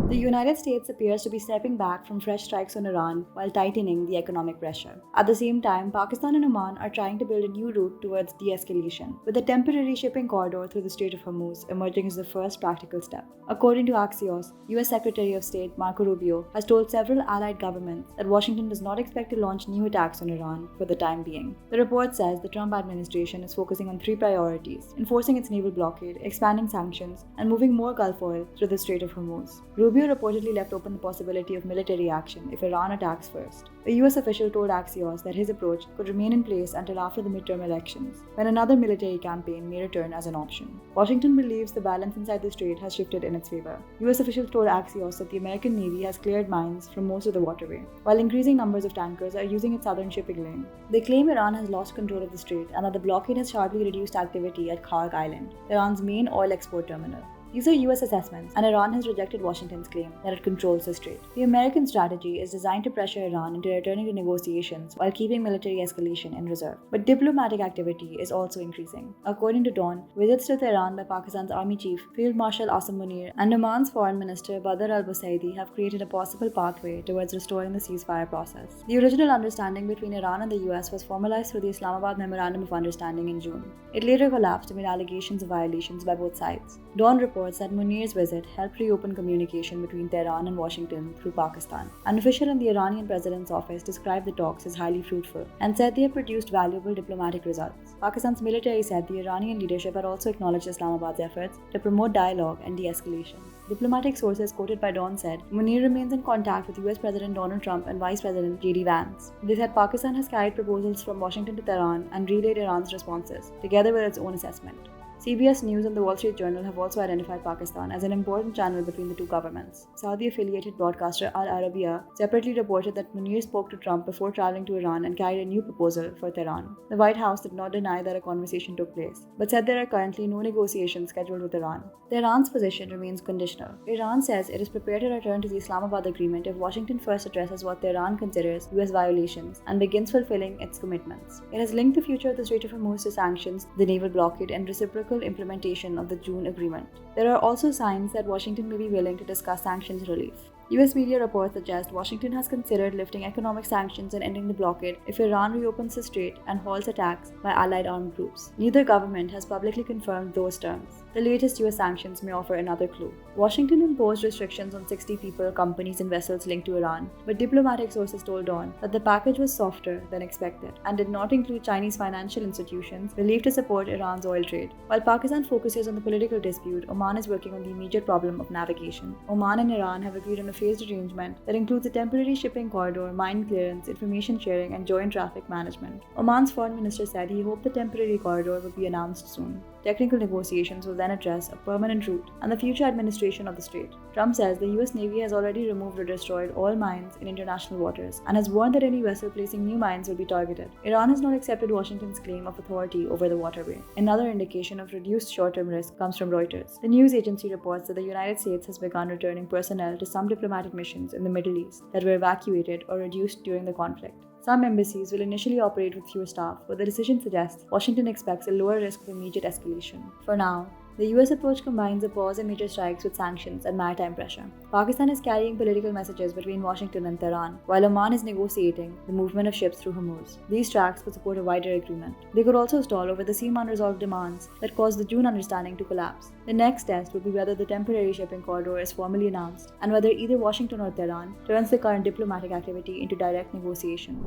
The United States appears to be stepping back from fresh strikes on Iran while tightening the economic pressure. At the same time, Pakistan and Oman are trying to build a new route towards de escalation, with a temporary shipping corridor through the Strait of Hormuz emerging as the first practical step. According to Axios, US Secretary of State Marco Rubio has told several allied governments that Washington does not expect to launch new attacks on Iran for the time being. The report says the Trump administration is focusing on three priorities: enforcing its naval blockade, expanding sanctions, and moving more Gulf oil through the Strait of Hormuz. Rubio reportedly left open the possibility of military action if Iran attacks first. A US official told Axios that his approach could remain in place until after the midterm elections, when another military campaign may return as an option. Washington believes the balance inside the strait has shifted in its favor. US officials told Axios that the American Navy has cleared mines from most of the waterway, while increasing numbers of tankers are using its southern shipping lane. They claim Iran has lost control of the strait and that the blockade has sharply reduced activity at Kharg Island, Iran's main oil export terminal. These are US assessments, and Iran has rejected Washington's claim that it controls the strait. The American strategy is designed to pressure Iran into returning to negotiations while keeping military escalation in reserve. But diplomatic activity is also increasing. According to Dawn, visits to Tehran by Pakistan's Army Chief Field Marshal Asim Munir and Oman's Foreign Minister Badr al-Busaidi have created a possible pathway towards restoring the ceasefire process. The original understanding between Iran and the US was formalized through the Islamabad Memorandum of Understanding in June. It later collapsed amid allegations of violations by both sides. Dawn reports that Munir's visit helped reopen communication between Tehran and Washington through Pakistan. An official in the Iranian president's office described the talks as highly fruitful and said they have produced valuable diplomatic results. Pakistan's military said the Iranian leadership had also acknowledged Islamabad's efforts to promote dialogue and de-escalation. Diplomatic sources quoted by Dawn said Munir remains in contact with US President Donald Trump and Vice President JD Vance. They said Pakistan has carried proposals from Washington to Tehran and relayed Iran's responses, together with its own assessment. CBS News and the Wall Street Journal have also identified Pakistan as an important channel between the two governments. Saudi-affiliated broadcaster Al Arabiya separately reported that Munir spoke to Trump before traveling to Iran and carried a new proposal for Tehran. The White House did not deny that a conversation took place, but said there are currently no negotiations scheduled with Iran. Tehran's position remains conditional. Iran says it is prepared to return to the Islamabad agreement if Washington first addresses what Tehran considers US violations and begins fulfilling its commitments. It has linked the future of the Strait of Hormuz to sanctions, the naval blockade, and reciprocal implementation of the June agreement. There are also signs that Washington may be willing to discuss sanctions relief. US media reports suggest Washington has considered lifting economic sanctions and ending the blockade if Iran reopens the strait and halts attacks by allied armed groups. Neither government has publicly confirmed those terms. The latest US sanctions may offer another clue. Washington imposed restrictions on 60 people, companies, and vessels linked to Iran, but diplomatic sources told Dawn that the package was softer than expected and did not include Chinese financial institutions believed to support Iran's oil trade. While Pakistan focuses on the political dispute, Oman is working on the immediate problem of navigation. Oman and Iran have agreed on a phased arrangement that includes a temporary shipping corridor, mine clearance, information sharing, and joint traffic management. Oman's foreign minister said he hoped the temporary corridor would be announced soon. Technical negotiations will then address a permanent route and the future administration of the strait. Trump says the US Navy has already removed or destroyed all mines in international waters and has warned that any vessel placing new mines will be targeted. Iran has not accepted Washington's claim of authority over the waterway. Another indication of reduced short-term risk comes from Reuters. The news agency reports that the United States has begun returning personnel to some diplomatic missions in the Middle East that were evacuated or reduced during the conflict. Some embassies will initially operate with fewer staff, but the decision suggests Washington expects a lower risk of immediate escalation. For now, the US approach combines a pause in major strikes with sanctions and maritime pressure. Pakistan is carrying political messages between Washington and Tehran, while Oman is negotiating the movement of ships through Hormuz. These tracks could support a wider agreement. They could also stall over the same unresolved demands that caused the June understanding to collapse. The next test will be whether the temporary shipping corridor is formally announced and whether either Washington or Tehran turns the current diplomatic activity into direct negotiations.